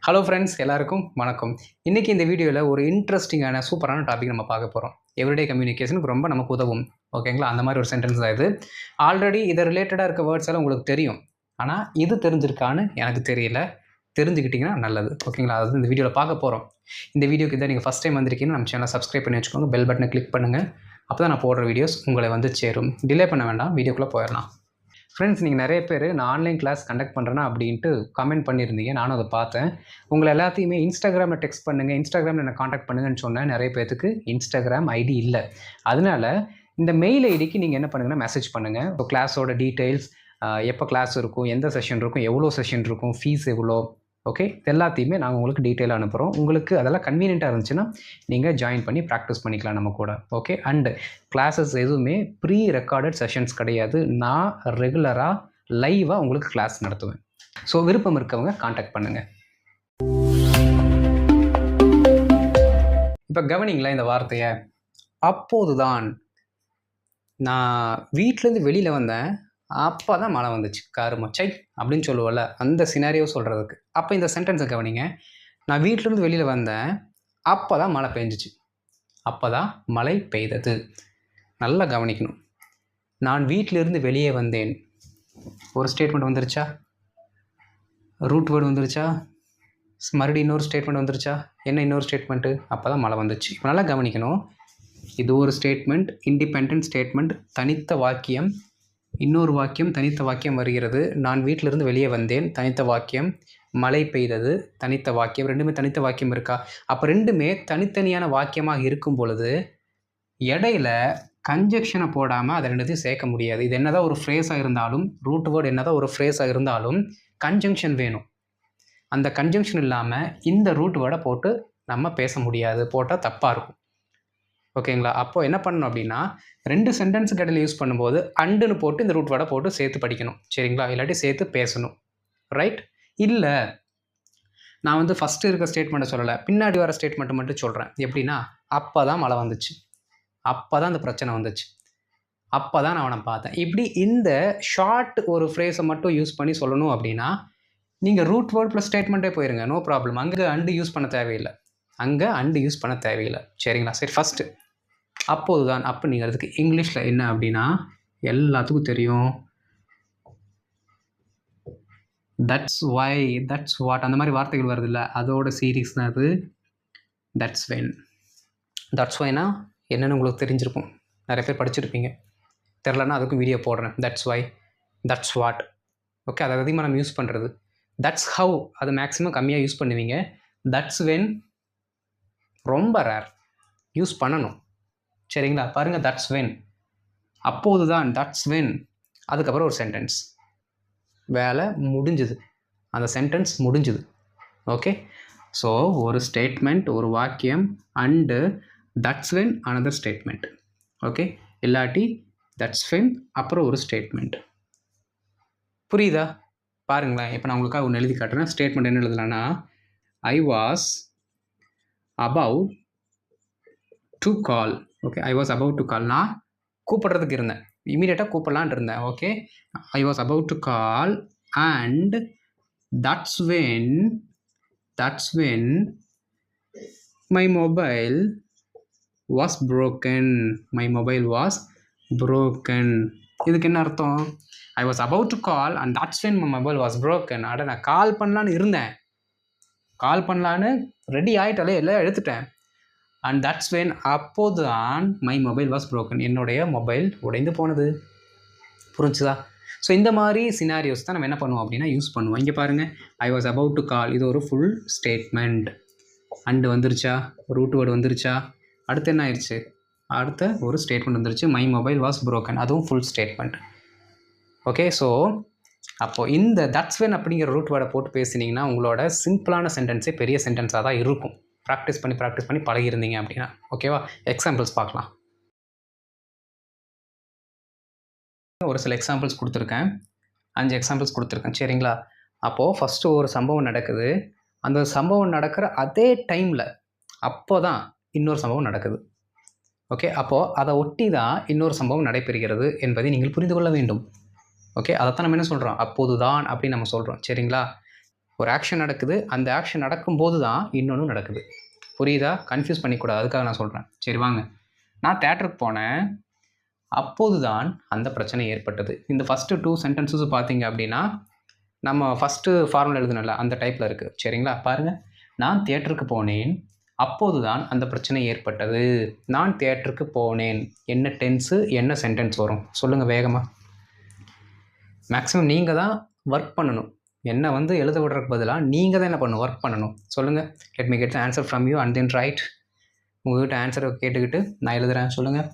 Hello friends, எல்லாருக்கும் வணக்கம். இன்றைக்கி இந்த வீடியோவில் ஒரு இன்ட்ரெஸ்டிங்கான சூப்பரான டாபிக் நம்ம பார்க்க போகிறோம். எவ்ரிடே கம்யூனிகேஷனுக்கு ரொம்ப நமக்கு உதவும். ஓகேங்களா? அந்த மாதிரி ஒரு சென்டென்ஸ் தான் இது. ஆல்ரெடி இதை ரிலேட்டடாக இருக்க வேர்ட்ஸ் எல்லாம் உங்களுக்கு தெரியும். ஆனால் இது தெரிஞ்சிருக்கான்னு எனக்கு தெரியல. தெரிஞ்சுக்கிட்டிங்கன்னா நல்லது. ஓகேங்களா? அதாவது இந்த வீடியோவில் பார்க்க போகிறோம். இந்த வீடியோக்கு இதை நீங்கள் ஃபஸ்ட் டைம் வந்திருக்கீங்கன்னா நம்ம சேனலை சப்ஸ்கிரைப் பண்ணி வச்சுக்கோங்க. பெல் பட்டனை கிளிக் பண்ணுங்கள். அப்போ தான் நான் போடுற வீடியோஸ் உங்களை வந்து சேரும். டிலே பண்ண வேண்டாம், வீடியோக்குள்ளே போயிடலாம். ஃப்ரெண்ட்ஸ், நீங்கள் நிறைய பேர் நான் ஆன்லைன் கிளாஸ் கண்டக்ட் பண்ணுறேன்னா அப்படின்ட்டு கமெண்ட் பண்ணியிருந்தீங்க. நானும் அதை பார்த்தேன். உங்களை எல்லாத்தையுமே இன்ஸ்டாகிராமில் டெக்ஸ்ட் பண்ணுங்கள், இன்ஸ்டாகிராமில் என்னை காண்டாக்ட் பண்ணுங்கன்னு சொன்னேன். நிறைய பேருக்கு இன்ஸ்டாகிராம் ஐடி இல்லை. அதனால் இந்த மெயில் ஐடிக்கு நீங்கள் என்ன பண்ணுங்கன்னா மெசேஜ் பண்ணுங்கள். இப்போ கிளாஸோட டீட்டெயில்ஸ், எப்போ கிளாஸ் இருக்கும், எந்த செஷன் இருக்கும், எவ்வளோ செஷன் இருக்கும், ஃபீஸ் எவ்வளோ, ஓகே, எல்லாத்தையுமே நாங்கள் உங்களுக்கு டீட்டெயிலாக அனுப்புகிறோம். உங்களுக்கு அதெல்லாம் கன்வீனியண்ட்டாக இருந்துச்சுன்னா நீங்கள் ஜாயின் பண்ணி ப்ராக்டிஸ் பண்ணிக்கலாம் நம்ம கூட. ஓகே, அண்டு கிளாஸஸ் எதுவுமே ப்ரீ ரெக்கார்டட் செஷன்ஸ் கிடையாது. நான் ரெகுலராக லைவாக உங்களுக்கு கிளாஸ் நடத்துவேன். ஸோ விருப்பம் இருக்கவங்க காண்டாக்ட் பண்ணுங்கள். இப்போ கவனிங்களா இந்த வார்த்தையை. அப்போதுதான் நான் வீட்டிலேருந்து வெளியில் வந்தேன், அப்போ தான் மழை வந்துச்சு. கருமச்சை அப்படின்னு சொல்லுவோம்ல, அந்த சினாரியோ சொல்கிறதுக்கு. அப்போ இந்த சென்டென்ஸை கவனிங்க. நான் வீட்டிலேருந்து வெளியில் வந்தேன், அப்போ தான் மழை பெஞ்சிச்சு. அப்போ தான் மழை பெய்தது. நல்லா கவனிக்கணும். நான் வீட்டிலிருந்து வெளியே வந்தேன். ஒரு ஸ்டேட்மெண்ட் வந்துருச்சா? ரூட் வேர்டு வந்துருச்சா? மறுபடியும் இன்னொரு ஸ்டேட்மெண்ட் வந்துருச்சா? என்ன இன்னொரு ஸ்டேட்மெண்ட்டு? அப்போ தான் மழை வந்துச்சு. இப்போ நல்லா கவனிக்கணும். இது ஒரு ஸ்டேட்மெண்ட், இண்டிபெண்டன்ட் ஸ்டேட்மெண்ட், தனித்த வாக்கியம். இன்னொரு வாக்கியம், தனித்த வாக்கியம் வருகிறது. நான் வீட்டிலிருந்து வெளியே வந்தேன், தனித்த வாக்கியம். மழை பெய்தது, தனித்த வாக்கியம். ரெண்டுமே தனித்த வாக்கியம் இருக்கா? அப்போ ரெண்டுமே தனித்தனியான வாக்கியமாக இருக்கும் பொழுது இடையில கன்ஜெக்ஷனை போடாமல் அதை ரெண்டுத்தையும் சேர்க்க முடியாது. இது என்னதான் ஒரு ஃப்ரேஸாக இருந்தாலும், ரூட் வேர்டு என்னதான் ஒரு ஃப்ரேஸாக இருந்தாலும் கன்ஜங்ஷன் வேணும். அந்த கன்ஜங்ஷன் இல்லாமல் இந்த ரூட் வேர்டை போட்டு நம்ம பேச முடியாது. போட்டால் தப்பாக இருக்கும். ஓகேங்களா? அப்போது என்ன பண்ணணும் அப்படின்னா, ரெண்டு சென்டென்ஸுக்கு இடையில யூஸ் பண்ணும்போது அண்டுன்னு போட்டு இந்த ரூட் வேர்டை போட்டு சேர்த்து படிக்கணும். சரிங்களா? இல்லாட்டி சேர்த்து பேசணும். ரைட்? இல்லை, நான் வந்து ஃபஸ்ட்டு இருக்க ஸ்டேட்மெண்ட்டை சொல்லலை, பின்னாடி வர ஸ்டேட்மெண்ட்டை மட்டும் சொல்கிறேன். எப்படின்னா, அப்போ தான் மழை வந்துச்சு, அப்போ தான் அந்த பிரச்சனை வந்துச்சு, அப்போ தான் நான் அவனை பார்த்தேன். இப்படி இந்த ஷார்ட் ஒரு ஃப்ரேஸை மட்டும் யூஸ் பண்ணி சொல்லணும் அப்படின்னா நீங்கள் ரூட் வேர்ட் ப்ளஸ் ஸ்டேட்மெண்ட்டே போயிருங்க, நோ ப்ராப்ளம். அங்கே அண்டு யூஸ் பண்ண தேவையில்லை. சரிங்களா? சரி, ஃபஸ்ட்டு அப்போது தான். அப்போ நீங்கள் அதுக்கு இங்கிலீஷில் என்ன அப்படின்னா எல்லாத்துக்கும் தெரியும், தட்ஸ் வை, தட்ஸ் வாட், அந்த மாதிரி வார்த்தைகள் வருது இல்லை, அதோட சீரீஸ் தான் அது. That's when. தட்ஸ் வைனா என்னென்னு உங்களுக்கு தெரிஞ்சிருக்கும், நிறைய பேர் படிச்சிருப்பீங்க. தெரிலனா அதுக்கும் வீடியோ போடுறேன். That's why, that's what. Okay, அதை அதிகமாக நம்ம யூஸ் பண்ணுறது. தட்ஸ் ஹவ், அது மேக்ஸிமம் கம்மியாக யூஸ் பண்ணுவீங்க. தட்ஸ் வென் ரொம்ப ரேர், யூஸ் பண்ணணும். சரிங்களா? பாருங்கள், தட்ஸ் வென், அப்போது தான், தட்ஸ் வென். அதுக்கப்புறம் ஒரு சென்டென்ஸ், வேலை முடிஞ்சுது, அந்த சென்டென்ஸ் முடிஞ்சுது. ஓகே, ஸோ ஒரு ஸ்டேட்மெண்ட், ஒரு வாக்கியம், and that's when another statement. Okay, இல்லாட்டி தட்ஸ் வென் அப்புறம் ஒரு ஸ்டேட்மெண்ட். புரியுதா? பாருங்களேன், இப்போ நான் உங்களுக்காக ஒன்று எழுதி காட்டுறேன். ஸ்டேட்மெண்ட் என்ன எழுதலான்னா, I was about to call. Okay, I was about to call. நான் கூப்பிட்றதுக்கு இருந்தேன், இமீடியட்டாக கூப்பிடலான் இருந்தேன். Okay, I was about to call and that's when my mobile was broken. My mobile was broken. இதுக்கு என்ன அர்த்தம்? I was about to call and that's when my mobile was broken. அட, நான் கால் பண்ணலான்னு இருந்தேன், கால் பண்ணலான்னு ரெடி ஆகிட்டாலே, எல்லாம் எடுத்துட்டேன். அண்ட் தட்ஸ் வென், அப்போது தான் மை மொபைல் வாஸ் ப்ரோக்கன், என்னுடைய மொபைல் உடைந்து போனது. புரிஞ்சுதா? ஸோ இந்த மாதிரி சினாரியோஸ் தான் நம்ம என்ன பண்ணுவோம் அப்படின்னா யூஸ் பண்ணுவோம். இங்கே பாருங்கள், ஐ வாஸ் அபவுட் டு கால், இது ஒரு ஃபுல் ஸ்டேட்மெண்ட். அண்டு வந்துருச்சா? ரூட் வேர்டு வந்துருச்சா? அடுத்து என்ன ஆயிடுச்சு? அடுத்த ஒரு ஸ்டேட்மெண்ட் வந்துருச்சு, மை மொபைல் வாஸ் ப்ரோக்கன், அதுவும் ஃபுல் ஸ்டேட்மெண்ட். ஓகே, ஸோ அப்போது இந்த தட்ஸ் வென் அப்படிங்கிற ரூட் வேர்டை போட்டு பேசினீங்கன்னா உங்களோட சிம்பிளான சென்டென்ஸே பெரிய சென்டென்ஸாக தான் இருக்கும். ப்ராக்டிஸ் பண்ணி பழகிருந்தீங்க அப்படின்னா. ஓகேவா? எக்ஸாம்பிள்ஸ் பார்க்கலாம். ஒரு சில எக்ஸாம்பிள்ஸ் கொடுத்துருக்கேன், 5 எக்ஸாம்பிள்ஸ் கொடுத்துருக்கேன். சரிங்களா? அப்போது ஃபஸ்ட்டு ஒரு சம்பவம் நடக்குது, அந்த சம்பவம் நடக்கிற அதே டைமில் அப்போ தான் இன்னொரு சம்பவம் நடக்குது. ஓகே, அப்போது அதை ஒட்டி தான் இன்னொரு சம்பவம் நடைபெறுகிறது என்பதை நீங்கள் புரிந்து கொள்ள வேண்டும். ஓகே, அதைத்தான் நம்ம என்ன சொல்கிறோம், அப்போது தான் அப்படின்னு நம்ம சொல்கிறோம். சரிங்களா? ஒரு ஆக்ஷன் நடக்குது, அந்த ஆக்ஷன் நடக்கும்போது தான் இன்னொன்று நடக்குது. புரியுதா? கன்ஃபியூஸ் பண்ணிக்கூடாது, அதுக்காக நான் சொல்கிறேன். சரி வாங்க. நான் தியேட்டருக்கு போனேன், அப்போது தான் அந்த பிரச்சனை ஏற்பட்டது. இந்த ஃபஸ்ட்டு 2 சென்டென்சஸ் பார்த்தீங்க அப்படின்னா, நம்ம ஃபஸ்ட்டு ஃபார்முலா எழுதுனோம்ல அந்த டைப்பில் இருக்குது. சரிங்களா? பாருங்கள். நான் தியேட்டருக்கு போனேன், அப்போது தான் அந்த பிரச்சனை ஏற்பட்டது. நான் தியேட்டருக்கு போனேன். என்ன டென்ஸு, என்ன சென்டென்ஸ் வரும்? சொல்லுங்கள் வேகமாக. மேக்ஸிமம் நீங்கள் தான் ஒர்க் பண்ணணும். என்ன வந்து எழுத விடுறதுக்கு பதிலாக நீங்கள் தான் என்ன பண்ணணும்? ஒர்க் பண்ணணும். சொல்லுங்கள். Let me get the answer from you and then right. உங்கள்கிட்ட ஆன்சரை கேட்டுக்கிட்டு நான் எழுதுகிறேன். சொல்லுங்கள்.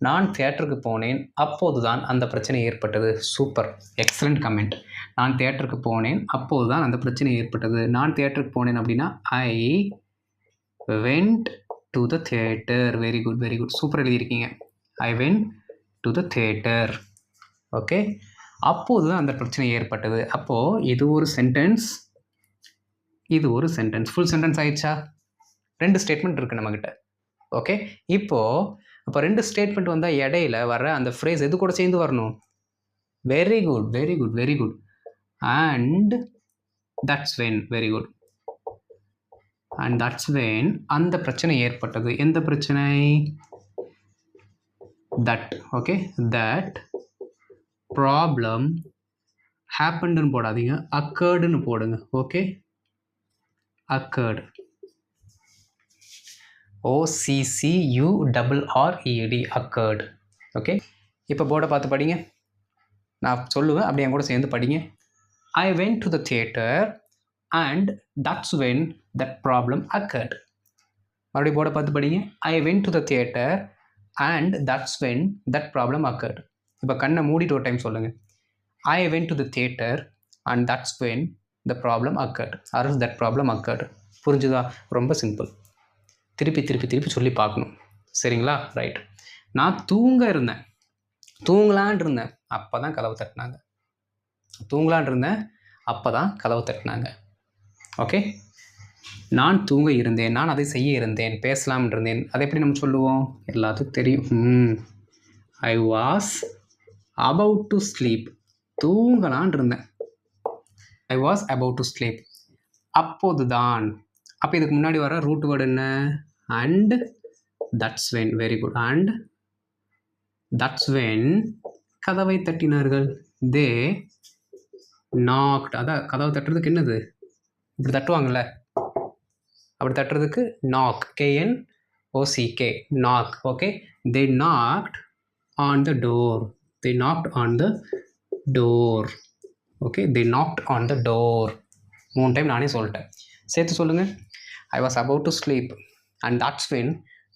நான் தியேட்டருக்கு போனேன், அப்போது தான் அந்த பிரச்சனை ஏற்பட்டது. Super, excellent comment. நான் தியேட்டருக்கு போனேன், அப்போது தான் அந்த பிரச்சனை ஏற்பட்டது. நான் தியேட்டருக்கு போனேன் அப்படின்னா I went to the theatre. Very good, very good, super எழுதியிருக்கீங்க. I went to the theatre. Okay, அப்போது தான் அந்த பிரச்சனை ஏற்பட்டது. அப்போது இது ஒரு சென்டென்ஸ், இது ஒரு சென்டென்ஸ். ஃபுல் சென்டென்ஸ் ஆயிடுச்சா? 2 ஸ்டேட்மெண்ட் இருக்குது நம்மக்கிட்ட. ஓகே, அப்போ 2 ஸ்டேட்மெண்ட் வந்தால் இடையில வர அந்த ஃப்ரேஸ் எது கூட சேர்ந்து வரணும்? Very good, very good, very good. And that's when. Very good. And that's when அந்த பிரச்சனை ஏற்பட்டது. எந்த பிரச்சனை? தட். ஓகே, தட் ப்ராப்ளம் ஹேப்பன்டுன்னு போடாதீங்க, அக்கர்டுன்னு போடுங்க. Okay, occurred. OCCURRED, occurred. Okay, இப்போ போர்டை பார்த்து படிங்க. நான் சொல்லுவேன், அப்படியே என் கூட சேர்ந்து படிங்க. I went to the theater and that's when that problem occurred. மறுபடியும் போர்டை பார்த்து படிங்க. I went to the theater and that's when that problem occurred. இப்போ கண்ணை மூடிட்டு ஒரு டைம் சொல்லுங்கள். I went to the theater and that's when the problem occurred, or else that problem occurred. புரிஞ்சுதா? ரொம்ப சிம்பிள். திருப்பி திருப்பி திருப்பி சொல்லி பார்க்கணும். சரிங்களா? ரைட். நான் தூங்கலான் இருந்தேன், அப்போ தான் கதவு தட்டினாங்க. தூங்கலான் இருந்தேன், அப்போ தான் கதவு தட்டினாங்க. ஓகே, நான் தூங்க இருந்தேன், நான் அதை செய்ய இருந்தேன், பேசலாம் இருந்தேன். அதை எப்படி நம்ம சொல்லுவோம்? எல்லாத்துக்கும் தெரியும். I was about to sleep. தூங்கலான் இருந்தேன். I was about to sleep. அப்போது தான். அப்போ இதுக்கு முன்னாடி வர ரூட் வேர்டு என்ன? And that's when. Very good. And that's when கதவை தட்டினார்கள். தே நாக்ட். அதான் கதவை தட்டுறதுக்கு என்னது? இப்படி தட்டுவாங்கள்ல, அப்படி தட்டுறதுக்கு knock. KNOCK, knock. Okay, they knocked on the door. They knocked on the door. Okay, they knocked on the door. 3 time நானே சொல்லிட்டேன். சேர்த்து சொல்லுங்கள். I was about to sleep and that's when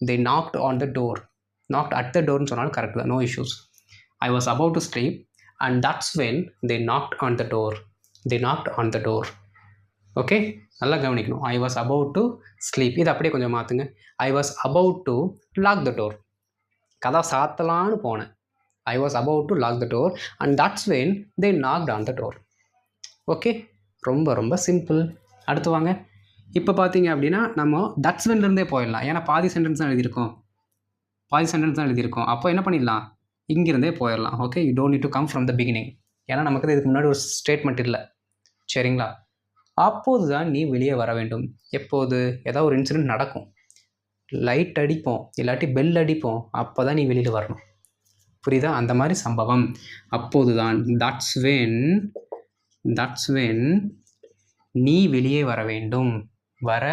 they knocked on the door. Knocked at the டோர்னு சொன்னாலும் correct தான், no issues. I was about to sleep and that's when they knocked on the door. They knocked on the door. Okay, நல்லா கவனிக்கணும். I was about to sleep. இது அப்படியே கொஞ்சம் மாற்றுங்க. I was about to lock the door. கதவை சாத்தலான்னு போனேன். I was about to lock the door and that's when they knocked on the door. Okay, ரொம்ப ரொம்ப சிம்பிள். அடுத்து வாங்க. இப்போ பார்த்தீங்க அப்படின்னா நம்ம தட்ஸ் வென்லேருந்தே போயிடலாம். ஏன்னா பாதி சென்டென்ஸ் தான் எழுதியிருக்கோம். அப்போ என்ன பண்ணிடலாம்? இங்கிருந்தே போயிடலாம். Okay, you don't need to come from the beginning. ஏன்னா நமக்கு இதுக்கு முன்னாடி ஒரு ஸ்டேட்மெண்ட் இல்லை. சரிங்களா? அப்போது தான் நீ வெளியே வர வேண்டும். எப்போது? ஏதாவது ஒரு இன்சிடென்ட் நடக்கும், லைட் அடிப்போம், இல்லாட்டி பெல் அடிப்போம், அப்போ தான் நீ வெளியில் வரணும். புரியுதா? அந்த மாதிரி சம்பவம். அப்போது தான். தட்ஸ் வென் நீ வெளியே வர வேண்டும். வர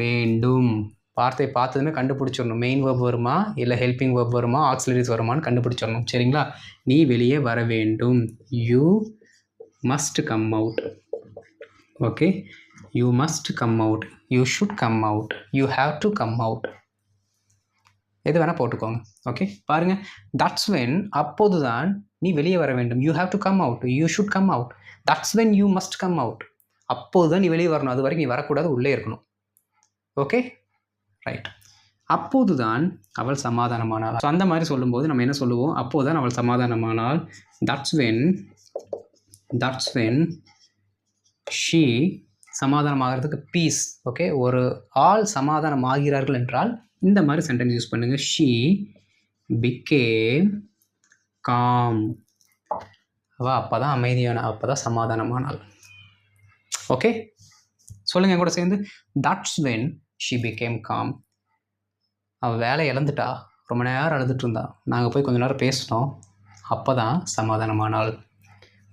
வேண்டும். வார்த்தை பார்த்ததுமே கண்டுபிடிச்சிடணும். மெயின் வேர்ப் வருமா, இல்லை ஹெல்பிங் வேர்ப் வருமா, ஆக்சிலரிஸ் வருமானு கண்டுபிடிச்சிடணும். சரிங்களா? நீ வெளியே வர வேண்டும். You must come out. Okay, you must come out, you should come out, you have to come out. எது வேணால் போட்டுக்கோங்க. ஓகே, பாருங்கள். தட்ஸ் வென் அப்போது தான் நீ வெளியே வர வேண்டும். You have to come out, you should come out. That's when you must come out. அப்போது தான் நீ வெளியே வரணும். அது வரைக்கும் நீ வரக்கூடாது, உள்ளே இருக்கணும். Okay, right. அப்போது தான் அவள் சமாதானமானாள். ஸோ அந்த மாதிரி சொல்லும்போது நம்ம என்ன சொல்லுவோம்? அப்போது தான் அவள் சமாதானமானாள். That's when she. சமாதானம் ஆகிறதுக்கு பீஸ். ஓகே, ஒரு ஆள் சமாதானம் ஆகிறார்கள் என்றால் இந்த மாதிரி சென்டென்ஸ் யூஸ் பண்ணுங்க. She became com. அவள் அப்போ தான் அமைதியான, அப்போ தான் சமாதானமானாள். ஓகே, சொல்லுங்கள் என் கூட சேர்ந்து. That's when she became com. அவள் வேலை இழந்துட்டா, ரொம்ப நேரம் அழுதுட்டு இருந்தா. நாங்கள் போய் கொஞ்ச நேரம் பேசினோம், அப்போ தான் சமாதானமானாள்.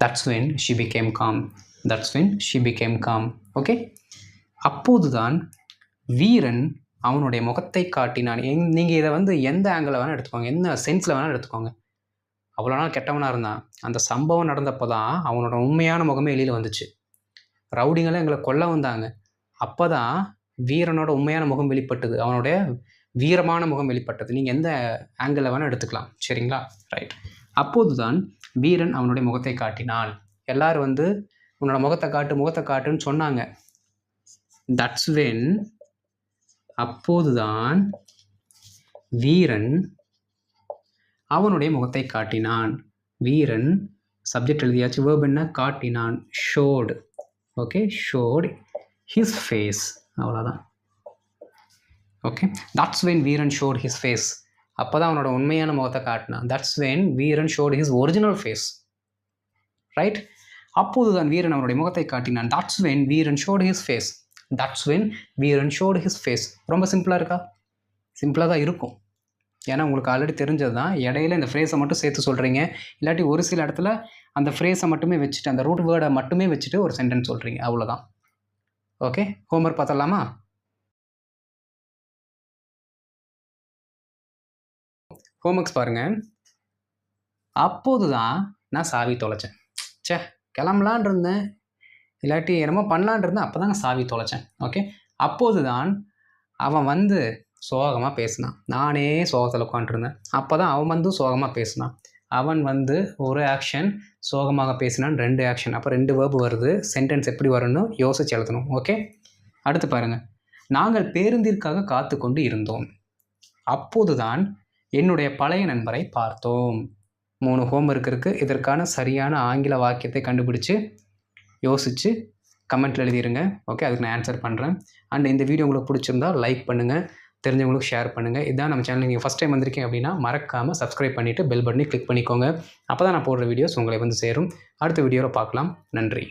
That's when she became calm. That's when she became calm. Okay, அப்போது தான் வீரன் அவனுடைய முகத்தை காட்டினான். நீங்கள் இதை வந்து எந்த ஆங்கிளில் வேணால் எடுத்துக்கோங்க, என்ன சென்ஸில் வேணால் எடுத்துக்கோங்க. அவ்வளோ நாள் கெட்டவனாக இருந்தான். அந்த சம்பவம் நடந்தப்போ தான் அவனோட உண்மையான முகமே வெளியில் வந்துச்சு. ரவுடிங்கெல்லாம் எங்களை கொல்ல வந்தாங்க. அப்போ தான் வீரனோட உண்மையான முகம் வெளிப்பட்டது, அவனுடைய வீரமான முகம் வெளிப்பட்டது. நீங்கள் எந்த ஆங்கிளில் வேணால் எடுத்துக்கலாம், சரிங்களா? ரைட். அப்போது தான் வீரன் அவனுடைய முகத்தை காட்டினான். எல்லாரும் வந்து உன்னோட முகத்தை காட்டு முகத்தை காட்டுன்னு சொன்னாங்க. தட்ஸ் வென், அப்போதுதான் வீரன் அவனுடைய முகத்தை காட்டினான். வீரன் சப்ஜெக்ட் எழுதியாச்சு, வேர்ப் என்ன? காட்டினான். Showed. Okay, showed his face. அவ்வளோதான். Okay, that's when Veeran showed his face. அப்போ தான் அவனோட உண்மையான முகத்தை காட்டினான். That's when Veeran showed his original face. Right. அப்போது தான் வீரன் அவனுடைய முகத்தை காட்டினான். That's when Veeran showed his face. That's when Veeran showed his face. ரொம்ப சிம்பிளாக இருக்கா? சிம்பிளாக தான் இருக்கும், ஏன்னா உங்களுக்கு ஆல்ரெடி தெரிஞ்சது தான். இடையில இந்த ஃப்ரேஸை மட்டும் சேர்த்து சொல்கிறீங்க, இல்லாட்டி ஒரு சில இடத்துல அந்த ஃப்ரேஸை மட்டுமே வச்சுட்டு, அந்த ரூட் வேர்டை மட்டுமே வச்சுட்டு ஒரு சென்டென்ஸ் சொல்கிறீங்க, அவ்வளோதான். ஓகே, ஹோம்ஒர்க் பார்த்துடலாமா? ஹோம்ஒர்க்ஸ் பாருங்கள். அப்போது தான் நான் சாவி தொலைச்சேன். சே, கிளம்பலான் இருந்தேன், இல்லாட்டி என்னமோ பண்ணலான் இருந்தேன், அப்போ தாங்க சாவி தொலைச்சேன். ஓகே, அப்போது தான் அவன் வந்து சோகமாக பேசினான். நானே சோகத்தில் உட்காந்துருந்தேன். அப்போ தான் அவன் வந்து சோகமாக பேசினான். அவன் வந்து ஒரு ஆக்ஷன், சோகமாக பேசினான் 2 ஆக்ஷன். அப்போ 2 வேர்பு வருது. சென்டென்ஸ் எப்படி வரும்னு யோசிச்சு எழுதணும். ஓகே, அடுத்து பாருங்கள். நாங்கள் பேருந்திற்காக காத்து கொண்டு இருந்தோம். அப்போது தான் என்னுடைய பழைய நண்பரை பார்த்தோம். 3 ஹோம்ஒர்க் இருக்குது. இதற்கான சரியான ஆங்கில வாக்கியத்தை கண்டுபிடிச்சு யோசித்து கமெண்ட்டில் எழுதிடுங்க. ஓகே, அதுக்கு நான் ஆன்சர் பண்ணுறேன். அண்ட் இந்த வீடியோ உங்களுக்கு பிடிச்சிருந்தால் லைக் பண்ணுங்கள், தெரிஞ்சவங்களுக்கு ஷேர் பண்ணுங்கள். இதான் நம்ம சேனல் நீங்கள் ஃபஸ்ட் டைம் வந்திருக்கீங்க அப்படின்னா மறக்காமல் சப்ஸ்கிரைப் பண்ணிவிட்டு பெல் பட்டனை கிளிக் பண்ணிக்கோங்க. அப்போ தான் நான் போடுற வீடியோஸ் உங்களை வந்து சேரும். அடுத்த வீடியோவில் பார்க்கலாம். நன்றி.